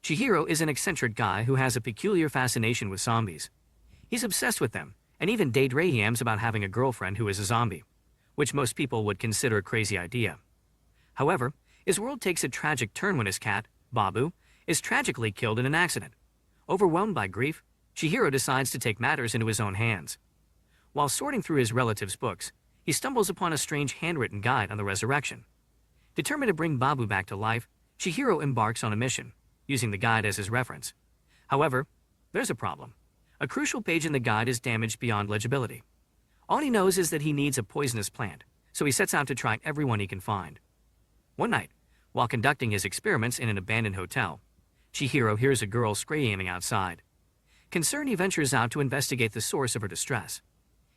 Chihiro is an eccentric guy who has a peculiar fascination with zombies. He's obsessed with them, and even daydreams about having a girlfriend who is a zombie, which most people would consider a crazy idea. However, his world takes a tragic turn when his cat, Babu, is tragically killed in an accident. Overwhelmed by grief, Chihiro decides to take matters into his own hands. While sorting through his relatives' books, he stumbles upon a strange handwritten guide on the resurrection. Determined to bring Babu back to life, Chihiro embarks on a mission, using the guide as his reference. However, there's a problem. A crucial page in the guide is damaged beyond legibility. All he knows is that he needs a poisonous plant, so he sets out to try everyone he can find. One night, while conducting his experiments in an abandoned hotel, Chihiro hears a girl screaming outside. Concerned, he ventures out to investigate the source of her distress.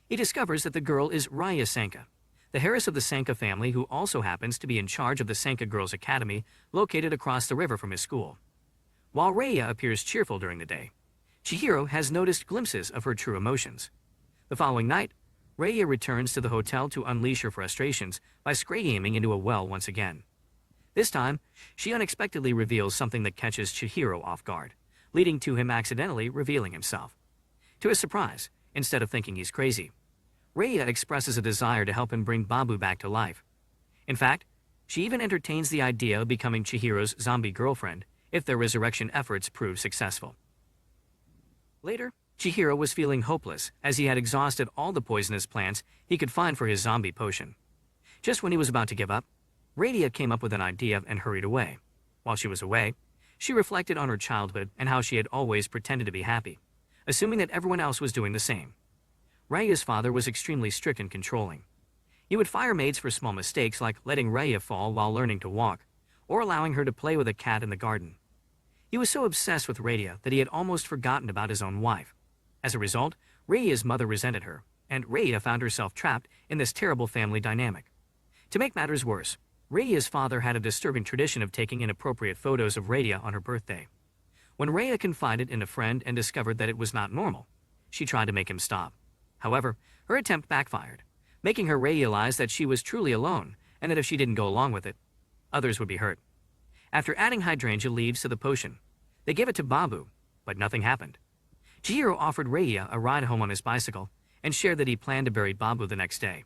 He discovers that the girl is Raya Sanka, the heiress of the Sanka family who also happens to be in charge of the Sanka Girls Academy located across the river from his school. While Raya appears cheerful during the day, Chihiro has noticed glimpses of her true emotions. The following night, Raya returns to the hotel to unleash her frustrations by screaming into a well once again. This time, she unexpectedly reveals something that catches Chihiro off guard, leading to him accidentally revealing himself. To his surprise, instead of thinking he's crazy, Raya expresses a desire to help him bring Babu back to life. In fact, she even entertains the idea of becoming Chihiro's zombie girlfriend if their resurrection efforts prove successful. Later, Chihiro was feeling hopeless as he had exhausted all the poisonous plants he could find for his zombie potion. Just when he was about to give up, Raya came up with an idea and hurried away. While she was away, she reflected on her childhood and how she had always pretended to be happy, assuming that everyone else was doing the same. Raya's father was extremely strict and controlling. He would fire maids for small mistakes like letting Raya fall while learning to walk, or allowing her to play with a cat in the garden. He was so obsessed with Raya that he had almost forgotten about his own wife. As a result, Raya's mother resented her, and Raya found herself trapped in this terrible family dynamic. To make matters worse, Raya's father had a disturbing tradition of taking inappropriate photos of Raya on her birthday. When Raya confided in a friend and discovered that it was not normal, she tried to make him stop. However, her attempt backfired, making her realize that she was truly alone and that if she didn't go along with it, others would be hurt. After adding hydrangea leaves to the potion, they gave it to Babu, but nothing happened. Chihiro offered Raya a ride home on his bicycle and shared that he planned to bury Babu the next day.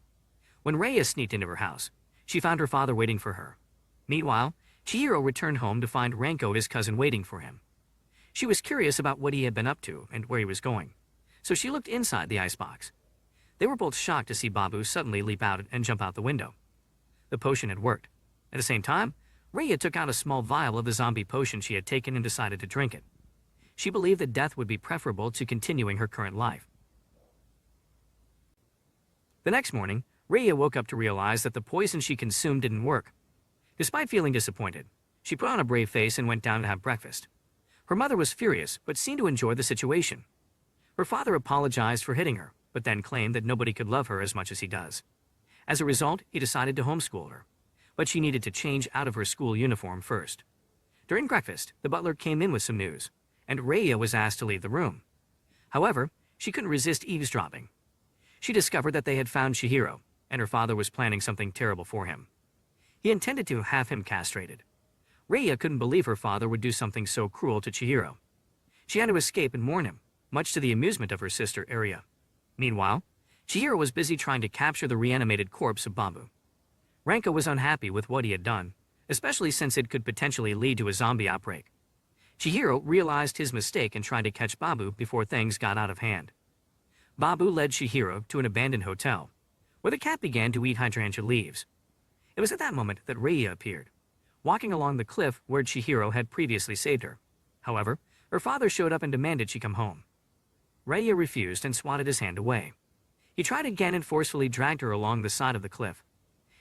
When Raya sneaked into her house, she found her father waiting for her. Meanwhile, Chihiro returned home to find Ranko, his cousin, waiting for him. She was curious about what he had been up to and where he was going, so she looked inside the icebox. They were both shocked to see Babu suddenly leap out and jump out the window. The potion had worked. At the same time, Raya took out a small vial of the zombie potion she had taken and decided to drink it. She believed that death would be preferable to continuing her current life. The next morning, Raya woke up to realize that the poison she consumed didn't work. Despite feeling disappointed, she put on a brave face and went down to have breakfast. Her mother was furious, but seemed to enjoy the situation. Her father apologized for hitting her, but then claimed that nobody could love her as much as he does. As a result, he decided to homeschool her, but she needed to change out of her school uniform first. During breakfast, the butler came in with some news, and Raya was asked to leave the room. However, she couldn't resist eavesdropping. She discovered that they had found Chihiro, and her father was planning something terrible for him. He intended to have him castrated. Raya couldn't believe her father would do something so cruel to Chihiro. She had to escape and warn him, much to the amusement of her sister Aria. Meanwhile, Chihiro was busy trying to capture the reanimated corpse of Babu. Ranko was unhappy with what he had done, especially since it could potentially lead to a zombie outbreak. Chihiro realized his mistake and tried to catch Babu before things got out of hand. Babu led Chihiro to an abandoned hotel, where the cat began to eat hydrangea leaves. It was at that moment that Raya appeared, walking along the cliff where Chihiro had previously saved her. However, her father showed up and demanded she come home. Raya refused and swatted his hand away. He tried again and forcefully dragged her along the side of the cliff.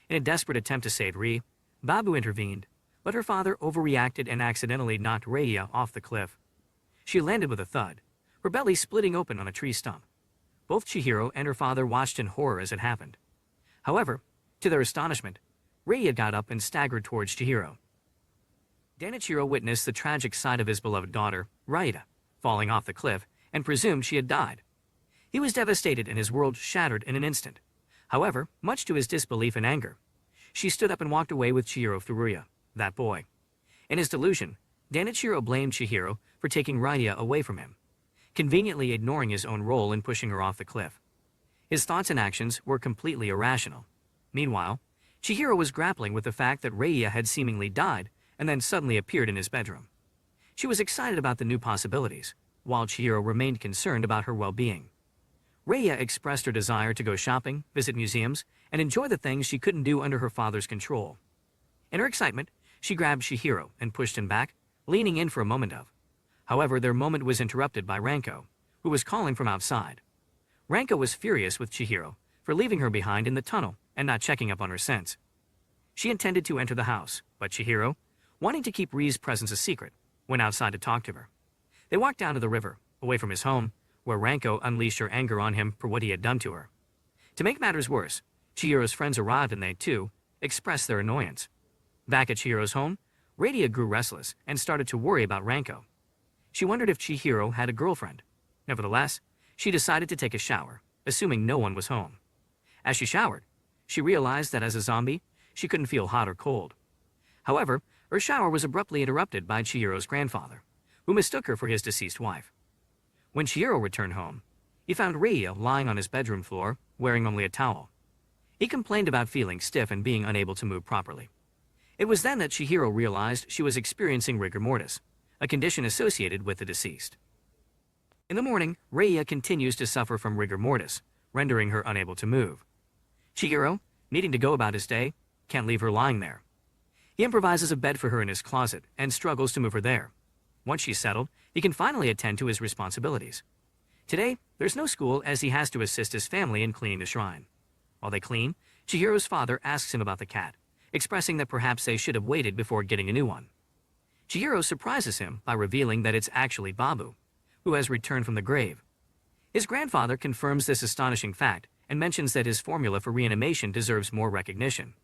In a desperate attempt to save Ree, Babu intervened, but her father overreacted and accidentally knocked Raya off the cliff. She landed with a thud, her belly splitting open on a tree stump. Both Chihiro and her father watched in horror as it happened. However, to their astonishment, Raya got up and staggered towards Chihiro. Danichiro witnessed the tragic sight of his beloved daughter, Raida, falling off the cliff and presumed she had died. He was devastated and his world shattered in an instant. However, much to his disbelief and anger, she stood up and walked away with Chihiro Furuya, that boy. In his delusion, Danichiro blamed Chihiro for taking Raya away from him, conveniently ignoring his own role in pushing her off the cliff. His thoughts and actions were completely irrational. Meanwhile, Chihiro was grappling with the fact that Raya had seemingly died and then suddenly appeared in his bedroom. She was excited about the new possibilities, while Chihiro remained concerned about her well-being. Raya expressed her desire to go shopping, visit museums, and enjoy the things she couldn't do under her father's control. In her excitement, she grabbed Chihiro and pushed him back, leaning in for a moment of. However, their moment was interrupted by Ranko, who was calling from outside. Ranko was furious with Chihiro for leaving her behind in the tunnel and not checking up on her scents. She intended to enter the house, but Chihiro, wanting to keep Ri's presence a secret, went outside to talk to her. They walked down to the river, away from his home, where Ranko unleashed her anger on him for what he had done to her. To make matters worse, Chihiro's friends arrived and they, too, expressed their annoyance. Back at Chihiro's home, Radia grew restless and started to worry about Ranko. She wondered if Chihiro had a girlfriend. Nevertheless, she decided to take a shower, assuming no one was home. As she showered, she realized that as a zombie, she couldn't feel hot or cold. However, her shower was abruptly interrupted by Chihiro's grandfather, who mistook her for his deceased wife. When Chihiro returned home, he found Rei lying on his bedroom floor, wearing only a towel. He complained about feeling stiff and being unable to move properly. It was then that Chihiro realized she was experiencing rigor mortis, a condition associated with the deceased. In the morning, Rei continues to suffer from rigor mortis, rendering her unable to move. Chihiro, needing to go about his day, can't leave her lying there. He improvises a bed for her in his closet and struggles to move her there. Once she's settled, he can finally attend to his responsibilities. Today, there's no school as he has to assist his family in cleaning the shrine. While they clean, Chihiro's father asks him about the cat, expressing that perhaps they should have waited before getting a new one. Chihiro surprises him by revealing that it's actually Babu, who has returned from the grave. His grandfather confirms this astonishing fact and mentions that his formula for reanimation deserves more recognition.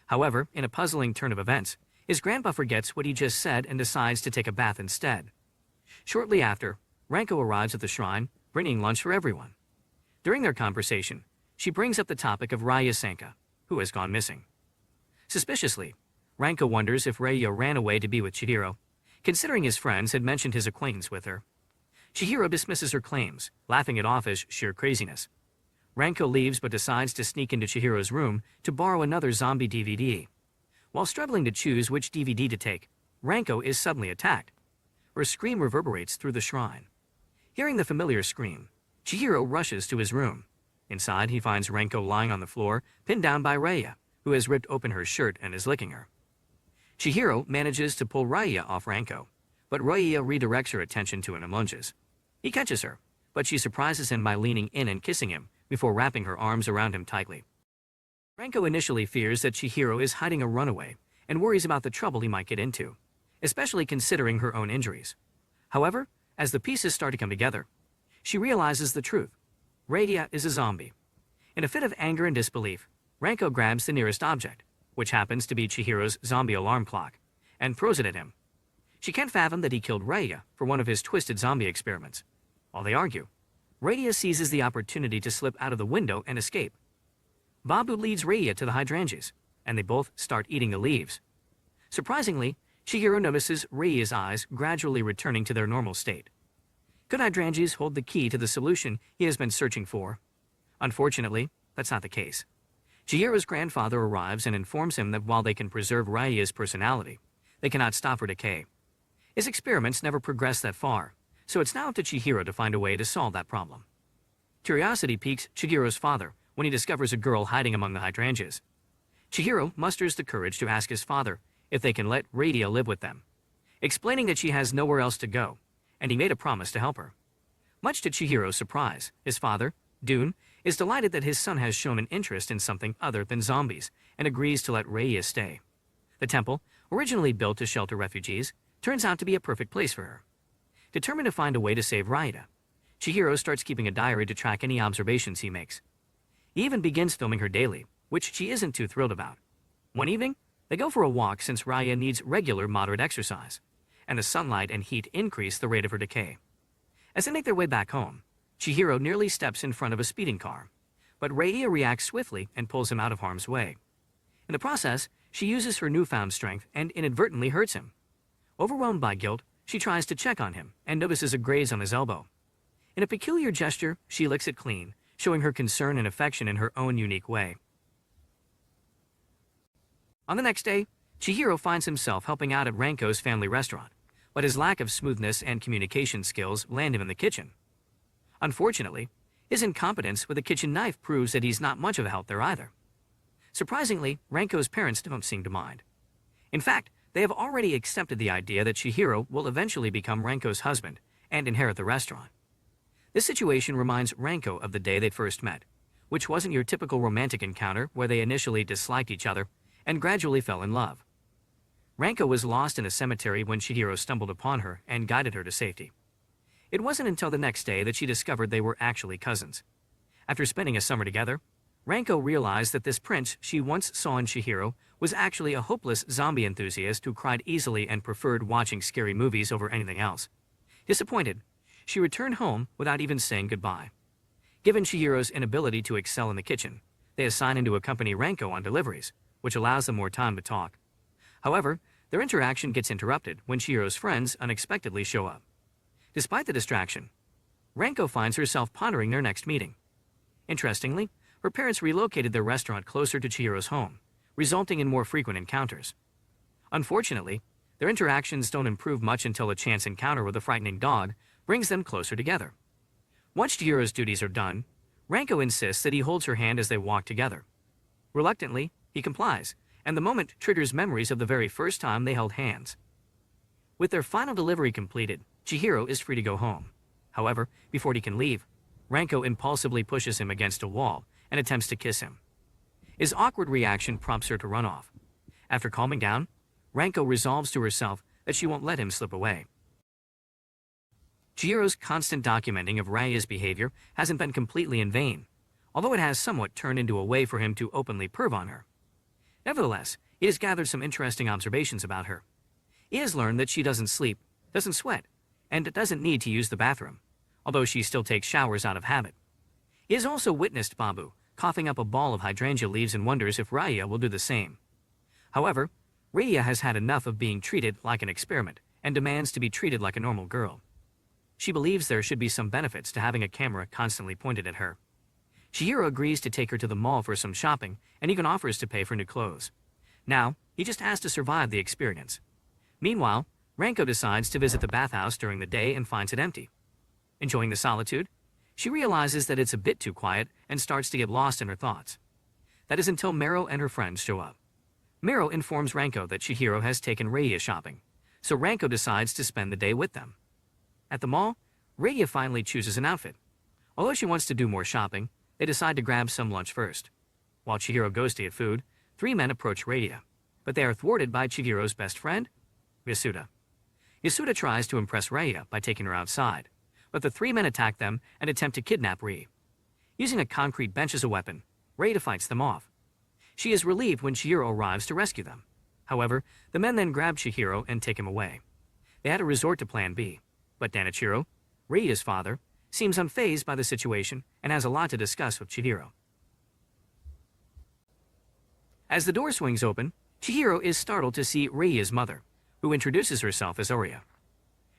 However, in a puzzling turn of events, his grandpa forgets what he just said and decides to take a bath instead. Shortly after, Ranko arrives at the shrine, bringing lunch for everyone. During their conversation, she brings up the topic of Raya Sanka, who has gone missing. Suspiciously, Ranko wonders if Raya ran away to be with Chihiro, considering his friends had mentioned his acquaintance with her. Chihiro dismisses her claims, laughing it off as sheer craziness. Ranko leaves but decides to sneak into Chihiro's room to borrow another zombie DVD. While struggling to choose which DVD to take, Ranko is suddenly attacked. Her scream reverberates through the shrine. Hearing the familiar scream, Chihiro rushes to his room. Inside, he finds Ranko lying on the floor, pinned down by Raya, who has ripped open her shirt and is licking her. Chihiro manages to pull Raya off Ranko, but Raya redirects her attention to him and lunges. He catches her, but she surprises him by leaning in and kissing him before wrapping her arms around him tightly. Ranko initially fears that Chihiro is hiding a runaway and worries about the trouble he might get into, especially considering her own injuries. However, as the pieces start to come together, she realizes the truth. Raya is a zombie. In a fit of anger and disbelief, Ranko grabs the nearest object, which happens to be Chihiro's zombie alarm clock, and throws it at him. She can't fathom that he killed Raya for one of his twisted zombie experiments. While they argue, Raya seizes the opportunity to slip out of the window and escape. Babu leads Raya to the hydrangeas, and they both start eating the leaves. Surprisingly, Chihiro notices Raya's eyes gradually returning to their normal state. Could hydrangeas hold the key to the solution he has been searching for? Unfortunately, that's not the case. Chihiro's grandfather arrives and informs him that while they can preserve Raya's personality, they cannot stop her decay. His experiments never progressed that far, so it's now up to Chihiro to find a way to solve that problem. Curiosity piques Chihiro's father when he discovers a girl hiding among the hydrangeas. Chihiro musters the courage to ask his father if they can let Raya live with them, explaining that she has nowhere else to go, and he made a promise to help her. Much to Chihiro's surprise, his father, Dune, is delighted that his son has shown an interest in something other than zombies and agrees to let Raya stay. The temple, originally built to shelter refugees, turns out to be a perfect place for her. Determined to find a way to save Raya, Chihiro starts keeping a diary to track any observations he makes. He even begins filming her daily, which she isn't too thrilled about. One evening, they go for a walk since Raya needs regular moderate exercise, and the sunlight and heat increase the rate of her decay. As they make their way back home, Chihiro nearly steps in front of a speeding car, but Raya reacts swiftly and pulls him out of harm's way. In the process, she uses her newfound strength and inadvertently hurts him. Overwhelmed by guilt, she tries to check on him and notices a graze on his elbow. In a peculiar gesture, she licks it clean, showing her concern and affection in her own unique way. On the next day, Chihiro finds himself helping out at Ranko's family restaurant, but his lack of smoothness and communication skills land him in the kitchen. Unfortunately, his incompetence with a kitchen knife proves that he's not much of a help there either. Surprisingly, Ranko's parents don't seem to mind. In fact, they have already accepted the idea that Chihiro will eventually become Ranko's husband and inherit the restaurant. This situation reminds Ranko of the day they first met, which wasn't your typical romantic encounter where they initially disliked each other and gradually fell in love. Ranko was lost in a cemetery when Chihiro stumbled upon her and guided her to safety. It wasn't until the next day that she discovered they were actually cousins. After spending a summer together, Ranko realized that this prince she once saw in Chihiro was actually a hopeless zombie enthusiast who cried easily and preferred watching scary movies over anything else. Disappointed, she returned home without even saying goodbye. Given Chihiro's inability to excel in the kitchen, they assign him to accompany Ranko on deliveries, which allows them more time to talk. However, their interaction gets interrupted when Chihiro's friends unexpectedly show up. Despite the distraction, Ranko finds herself pondering their next meeting. Interestingly, her parents relocated their restaurant closer to Chihiro's home, resulting in more frequent encounters. Unfortunately, their interactions don't improve much until a chance encounter with a frightening dog brings them closer together. Once Chihiro's duties are done, Ranko insists that he holds her hand as they walk together. Reluctantly, he complies, and the moment triggers memories of the very first time they held hands. With their final delivery completed, Chihiro is free to go home. However, before he can leave, Ranko impulsively pushes him against a wall and attempts to kiss him. His awkward reaction prompts her to run off. After calming down, Ranko resolves to herself that she won't let him slip away. Chihiro's constant documenting of Raia's behavior hasn't been completely in vain, although it has somewhat turned into a way for him to openly perv on her. Nevertheless, he has gathered some interesting observations about her. He has learned that she doesn't sleep, doesn't sweat, and doesn't need to use the bathroom, although she still takes showers out of habit. He has also witnessed Babu coughing up a ball of hydrangea leaves and wonders if Raia will do the same. However, Raia has had enough of being treated like an experiment and demands to be treated like a normal girl. She believes there should be some benefits to having a camera constantly pointed at her. Chihiro agrees to take her to the mall for some shopping and even offers to pay for new clothes. Now, he just has to survive the experience. Meanwhile, Ranko decides to visit the bathhouse during the day and finds it empty. Enjoying the solitude, she realizes that it's a bit too quiet and starts to get lost in her thoughts. That is until Mero and her friends show up. Mero informs Ranko that Chihiro has taken Raia shopping, so Ranko decides to spend the day with them. At the mall, Raia finally chooses an outfit. Although she wants to do more shopping, they decide to grab some lunch first. While Chihiro goes to get food, three men approach Raia, but they are thwarted by Chihiro's best friend, Yasuda. Yasuda tries to impress Raia by taking her outside, but the three men attack them and attempt to kidnap Rie. Using a concrete bench as a weapon, Raia fights them off. She is relieved when Chihiro arrives to rescue them. However, the men then grab Chihiro and take him away. They had to resort to Plan B, but Danichiro, Raia's father, seems unfazed by the situation and has a lot to discuss with Chihiro. As the door swings open, Chihiro is startled to see Raia's mother, who introduces herself as Oria.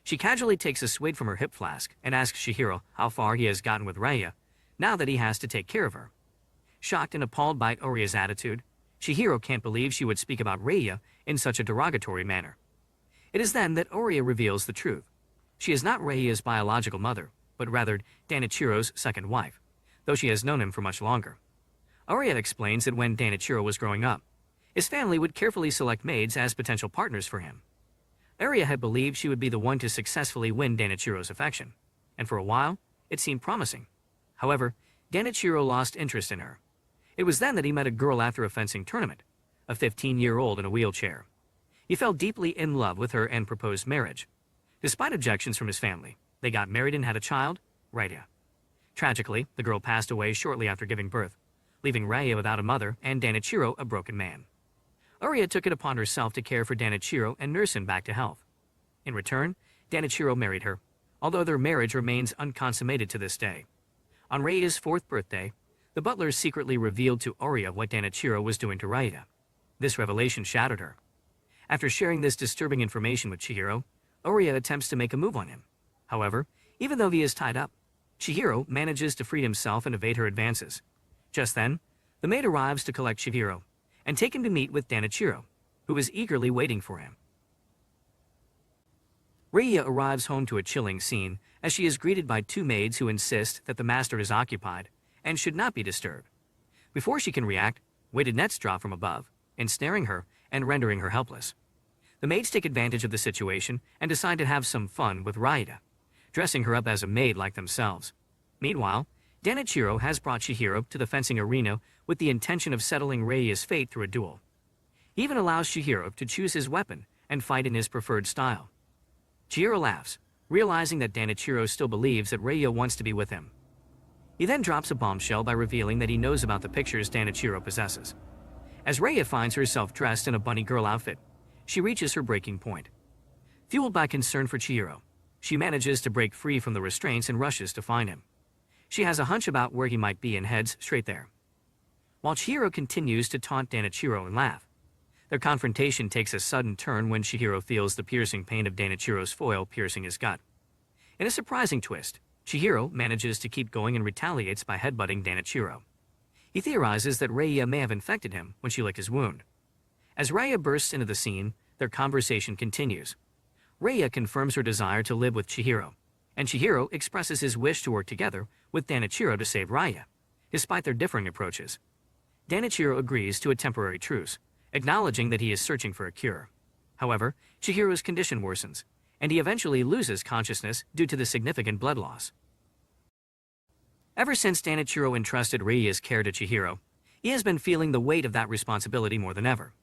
She casually takes a swig from her hip flask and asks Chihiro how far he has gotten with Raia, now that he has to take care of her. Shocked and appalled by Oria's attitude, Chihiro can't believe she would speak about Raia in such a derogatory manner. It is then that Oria reveals the truth. She is not Raia's biological mother, but rather Danichiro's second wife, though she has known him for much longer. Oria explains that when Danichiro was growing up, his family would carefully select maids as potential partners for him. Oria had believed she would be the one to successfully win Danichiro's affection, and for a while, it seemed promising. However, Danichiro lost interest in her. It was then that he met a girl after a fencing tournament, a 15-year-old in a wheelchair. He fell deeply in love with her and proposed marriage. Despite objections from his family, they got married and had a child, Raia. Tragically, the girl passed away shortly after giving birth, leaving Raia without a mother and Danichiro a broken man. Oria took it upon herself to care for Danichiro and nurse him back to health. In return, Danichiro married her, although their marriage remains unconsummated to this day. On Raia's 4th birthday, the butler secretly revealed to Oria what Danichiro was doing to Raia. This revelation shattered her. After sharing this disturbing information with Chihiro, Oria attempts to make a move on him. However, even though he is tied up, Chihiro manages to free himself and evade her advances. Just then, the maid arrives to collect Chihiro and take him to meet with Danichiro, who is eagerly waiting for him. Reiya arrives home to a chilling scene as she is greeted by two maids who insist that the master is occupied and should not be disturbed. Before she can react, weighted nets drop from above, ensnaring her and rendering her helpless. The maids take advantage of the situation and decide to have some fun with Raida, dressing her up as a maid like themselves. Meanwhile, Danichiro has brought Chihiro to the fencing arena with the intention of settling Reiya's fate through a duel. He even allows Chihiro to choose his weapon and fight in his preferred style. Chihiro laughs, realizing that Danichiro still believes that Reiya wants to be with him. He then drops a bombshell by revealing that he knows about the pictures Danichiro possesses. As Reiya finds herself dressed in a bunny girl outfit, she reaches her breaking point. Fueled by concern for Chihiro, she manages to break free from the restraints and rushes to find him. She has a hunch about where he might be and heads straight there. While Chihiro continues to taunt Danichiro and laugh, their confrontation takes a sudden turn when Chihiro feels the piercing pain of Danichiro's foil piercing his gut. In a surprising twist, Chihiro manages to keep going and retaliates by headbutting Danichiro. He theorizes that Reiya may have infected him when she licked his wound. As Reiya bursts into the scene, their conversation continues. Reiya confirms her desire to live with Chihiro, and Chihiro expresses his wish to work together with Danichiro to save Reiya, despite their differing approaches. Danichiro agrees to a temporary truce, acknowledging that he is searching for a cure. However, Chihiro's condition worsens, and he eventually loses consciousness due to the significant blood loss. Ever since Danichiro entrusted Reiya's care to Chihiro, he has been feeling the weight of that responsibility more than ever.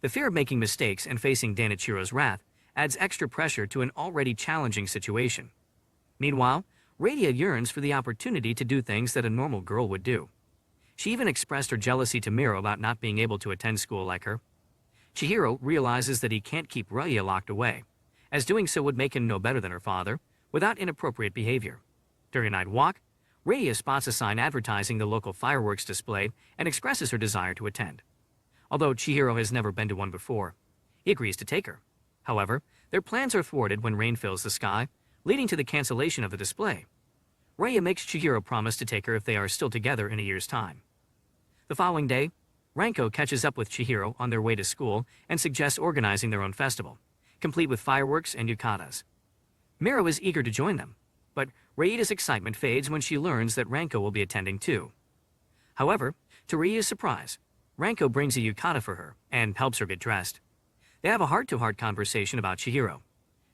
The fear of making mistakes and facing Danichiro's wrath adds extra pressure to an already challenging situation. Meanwhile, Reiya yearns for the opportunity to do things that a normal girl would do. She even expressed her jealousy to Miro about not being able to attend school like her. Chihiro realizes that he can't keep Reiya locked away, as doing so would make him no better than her father, without inappropriate behavior. During a night walk, Reiya spots a sign advertising the local fireworks display and expresses her desire to attend. Although Chihiro has never been to one before, he agrees to take her. However, their plans are thwarted when rain fills the sky, leading to the cancellation of the display. Reiya makes Chihiro promise to take her if they are still together in a year's time. The following day, Ranko catches up with Chihiro on their way to school and suggests organizing their own festival, complete with fireworks and yukatas. Miro is eager to join them, but Reida's excitement fades when she learns that Ranko will be attending too. However, to Reida's surprise, Ranko brings a yukata for her and helps her get dressed. They have a heart-to-heart conversation about Chihiro,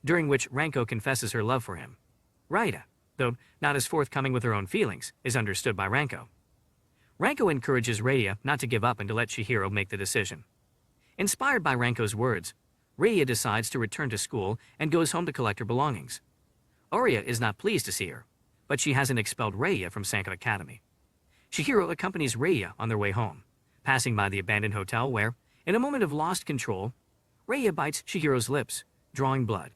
during which Ranko confesses her love for him. Raida, though not as forthcoming with her own feelings, is understood by Ranko. Ranko encourages Reiya not to give up and to let Chihiro make the decision. Inspired by Ranko's words, Reiya decides to return to school and goes home to collect her belongings. Oria is not pleased to see her, but she hasn't expelled Reiya from Sankarea Academy. Chihiro accompanies Reiya on their way home, passing by the abandoned hotel where, in a moment of lost control, Reiya bites Chihiro's lips, drawing blood.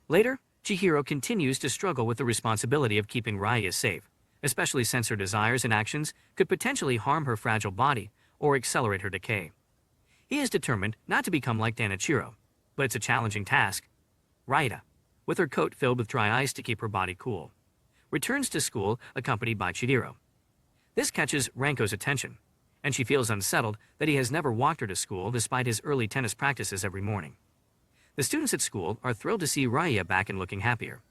Later, Chihiro continues to struggle with the responsibility of keeping Reiya safe, especially since her desires and actions could potentially harm her fragile body or accelerate her decay. He is determined not to become like Danichiro, but it's a challenging task. Raida, with her coat filled with dry ice to keep her body cool, returns to school accompanied by Chihiro. This catches Ranko's attention, and she feels unsettled that he has never walked her to school despite his early tennis practices every morning. The students at school are thrilled to see Reiya back and looking happier.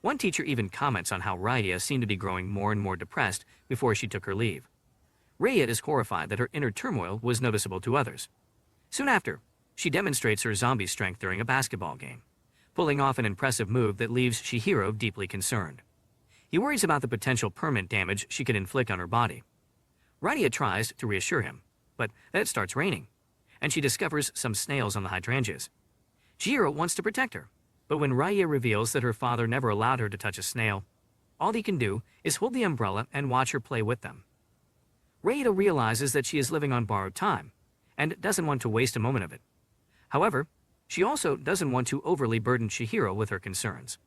One teacher even comments on how Reiya seemed to be growing more and more depressed before she took her leave. Reiya is horrified that her inner turmoil was noticeable to others. Soon after, she demonstrates her zombie strength during a basketball game, pulling off an impressive move that leaves Chihiro deeply concerned. He worries about the potential permanent damage she could inflict on her body. Reiya tries to reassure him, but then it starts raining, and she discovers some snails on the hydrangeas. Chihiro wants to protect her, but when Reiya reveals that her father never allowed her to touch a snail, all he can do is hold the umbrella and watch her play with them. Reiya realizes that she is living on borrowed time, and doesn't want to waste a moment of it. However, she also doesn't want to overly burden Chihiro with her concerns.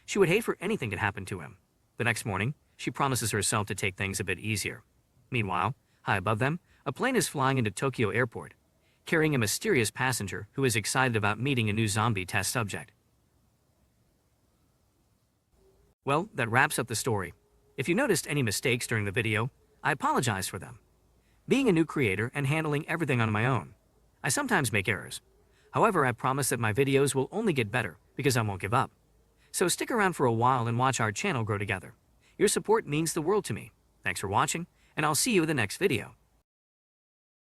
She would hate for anything to happen to him. The next morning, she promises herself to take things a bit easier. Meanwhile, high above them, a plane is flying into Tokyo Airport, carrying a mysterious passenger who is excited about meeting a new zombie test subject. Well, that wraps up the story. If you noticed any mistakes during the video, I apologize for them. Being a new creator and handling everything on my own, I sometimes make errors. However, I promise that my videos will only get better because I won't give up. So stick around for a while and watch our channel grow together. Your support means the world to me. Thanks for watching, and I'll see you in the next video.